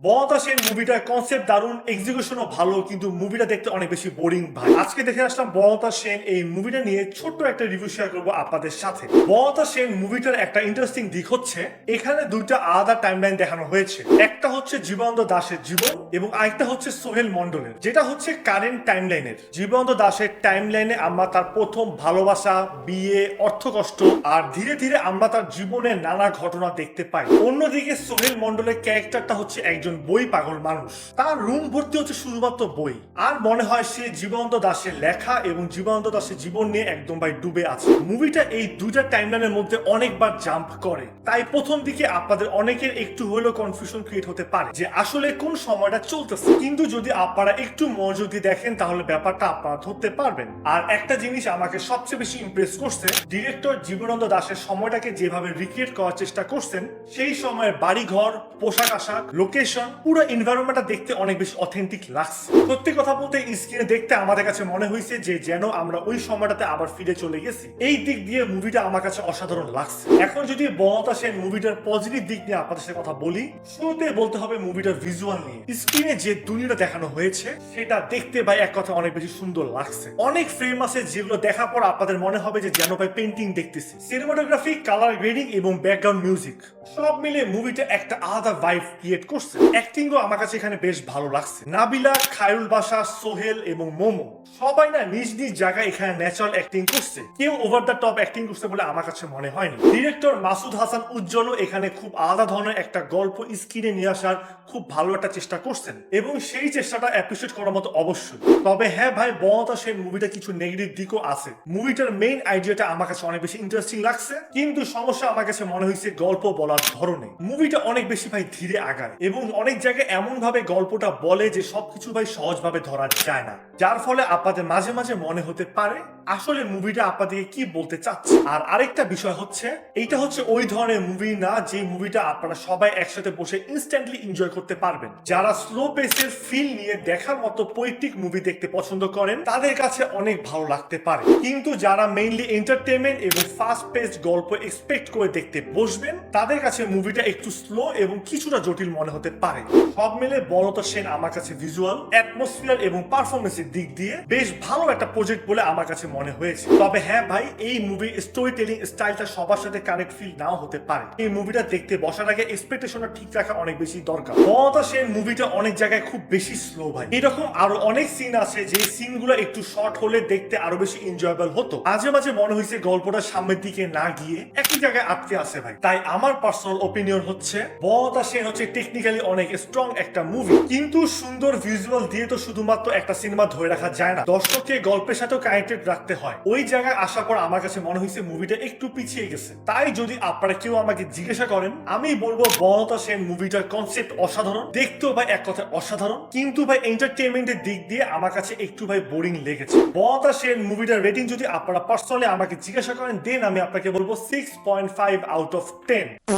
বড় সেন মুভিটার কনসেপ্ট দারুণ, এক্সিকিউশনও ভালো, কিন্তু মুভিটা দেখতে অনেক বেশি বোরিং ভাই। আজকে দেখে আসলাম বড়তা সেন এই মুভিটা নিয়ে ছোট্ট একটা রিভিউ শেয়ার করবো আপনাদের সাথে। বড়তা সেন মুভিটার একটা ইন্টারেস্টিং দিক হচ্ছে এখানে দুইটা আলাদা টাইমলাইন দেখানো হয়েছে। একটা হচ্ছে জীবনানন্দ দাশের জীবন এবং আরেকটা হচ্ছে সোহেল মন্ডলের, যেটা হচ্ছে কারেন্ট টাইমলাইনের। জীবনানন্দ দাশের টাইমলাইনে আমরা তার প্রথম ভালোবাসা, বিয়ে, অর্থকষ্ট আর ধীরে ধীরে আমরা তার জীবনের নানা ঘটনা দেখতে পাই। অন্যদিকে সোহেল মন্ডলের ক্যারেক্টারটা হচ্ছে একজন বই পাগল মানুষ, তার রুম ভর্তি হচ্ছে শুধুমাত্র বই, আর মনে হয় সে জীবনানন্দ দাশের লেখা এবং জীবনানন্দ দাশের জীবন নিয়ে একদম ভাই ডুবে আছে। মুভিটা এই দুইটা টাইমলাইনের মধ্যে অনেকবার জাম্প করে, তাই প্রথম দিকে আপনাদের অনেকের একটু হলেও কনফিউশন ক্রিয়েট হতে পারে যে আসলে কোন সময়টা চলতেছে। কিন্তু যদি আপনারা একটু মনোযোগ দিয়ে দেখেন তাহলে ব্যাপারটা আপনারা ধরতে পারবেন। আর একটা জিনিস আমাকে সবচেয়ে বেশি ইমপ্রেস করছে, ডিরেক্টর জীবনানন্দ দাশের সময়টাকে যেভাবে রিক্রিয়েট করার চেষ্টা করছেন, সেই সময়ের বাড়িঘর, পোশাক আশাক, লোকেশন, পুরো এনভায়রনমেন্টটা দেখতে অনেক বেশি অথেন্টিক লাগছে। সত্যি কথা বলতে স্ক্রিনে দেখতে আমাদের কাছে মনে হয়েছে যে যেন আমরা ওই সময়টাতে আবার ফিরে চলে গেছি। এই দিক দিয়ে মুভিটা আমার কাছে অসাধারণ লাগছে। এখন যদি বড়তা সেন মুভিটার পজিটিভ দিক নিয়ে আপনাদের সাথে কথা বলি, শুরুতে বলতে হবে মুভিটার ভিজুয়াল নিয়ে। স্ক্রিনে যে দুনিয়াটা দেখানো হয়েছে সেটা দেখতে ভাই এক কথা অনেক বেশি সুন্দর লাগছে। অনেক ফ্রেম আছে যেগুলো দেখার পর আপনাদের মনে হবে যে যেন ভাই পেন্টিং দেখতেছি। সিনেমাটোগ্রাফি, কালার গ্রেডিং এবং ব্যাকগ্রাউন্ড মিউজিক সব মিলে মুভিটা একটা আলাদা ভাইব ক্রিয়েট করছে। অ্যাক্টিংও আমার কাছে এখানে বেশ ভালো লাগছে। নাবিলা, খায়রুল বাশা, সোহেল এবং মোমো সবাই না নিজ নিজ জায়গায় এখানে ন্যাচারাল অ্যাক্টিং করছে। কেউ ওভার দ্য টপ অ্যাক্টিং করছে বলে আমার কাছে মনে হয়নি। ডিরেক্টর মাসুদ হাসান উজ্জ্বলও এখানে খুব আলাদা ধরনের একটা গল্প স্ক্রিনে নিয়ে আসার খুব ভালো একটা চেষ্টা করছেন এবং সেই চেষ্টাটা অ্যাপ্রিসিয়েট করার মতো অবশ্যই। তবে হ্যাঁ ভাই, বড়তা সেন মুভিটা কিছু নেগেটিভ দিকও আছে। মুভিটার মেইন আইডিয়াটা আমার কাছে অনেক বেশি ইন্টারেস্টিং লাগছে, কিন্তু সমস্যা আমার কাছে মনে হয়েছে গল্প বলার ধরনে। মুভিটা অনেক বেশি ভাই ধীরে আগায় এবং অনেক জায়গায় এমন ভাবে গল্পটা বলে যে সবকিছু ভাই সহজভাবে ধরা যায় না, যার ফলে আপনাদের মাঝে মাঝে মনে হতে পারে আসলে মুভিটা আপনাদেরকে কি বলতে চাচ্ছে। আর আরেকটা বিষয় হচ্ছে এইটা হচ্ছে ওই ধরনের মুভি না যে মুভিটা আপনারা সবাই একসাথে বসে ইনস্ট্যান্টলি এনজয় করতে পারবেন। যারা স্লো পেসের ফিল নিয়ে দেখার মতো পোয়েটিক মুভি দেখতে পছন্দ করেন তাদের কাছে অনেক ভালো লাগতে পারে, কিন্তু যারা মেইনলি এন্টারটেইনমেন্ট এবং ফাস্ট পেসড গল্প এক্সপেক্ট করে দেখতে বসবেন তাদের কাছে মুভিটা একটু স্লো এবং কিছুটা জটিল মনে হতে পারে। সব মিলে বড়তা সেন আমার কাছে ভিজুয়াল, অ্যাটমসফিয়ার এবং পারফরমেন্সের দিক দিয়ে বেশ ভালো একটা প্রজেক্ট বলে আমার কাছে মনে হয়েছে। তবে হ্যাঁ ভাই, এই মুভির স্টোরি টেলিং স্টাইলটা সবার সাথে কানেক্ট ফিল নাও হতে পারে। এই মুভিটা দেখতে বসার আগে এক্সপেকটেশনটা ঠিক রাখা অনেক বেশি দরকার। বড়তা সেন মুভিটা অনেক জায়গায় খুব বেশি স্লো ভাই। এরকম আরো অনেক সিন আছে যে সিনগুলো একটু শর্ট হলে দেখতে আরো বেশি এনজয়েবল হতো। মাঝে মাঝে মনে হয়েছে গল্পটা সামনের দিকে না গিয়ে একই জায়গায় আটকে আছে ভাই। তাই আমার পার্সোনাল ওপিনিয়ন হচ্ছে বড়তা সেন হচ্ছে টেকনিক্যালি অনেক স্ট্রং একটা মুভি, কিন্তু সুন্দর ভিজুয়াল দিয়ে তো শুধুমাত্র একটা সিনেমা ধরে রাখা যায় না, দর্শককে গল্পের সাথেও কানেক্টেড রাখতে হয়। ওই জায়গায় আসার পর আমার কাছে মনে হয়েছে মুভিটা একটু পিছিয়ে গেছে। তাই যদি আপনারা কেউ আমাকে জিজ্ঞাসা করেন, আমি বলবো বড়তা সেন মুভিটার কনসেপ্ট অসাধারণ, দেখতেও ভাই এক কথায় অসাধারণ, কিন্তু ভাই এন্টারটেইনমেন্টের দিক দিয়ে আমার কাছে একটু ভাই বোরিং লেগেছে। বড়তা সেন মুভিটার রেটিং যদি আপনারা পার্সোনালি আমাকে জিজ্ঞাসা করেন দেন আমি আপনাকে বলবো 6.5 আউট অফ 10।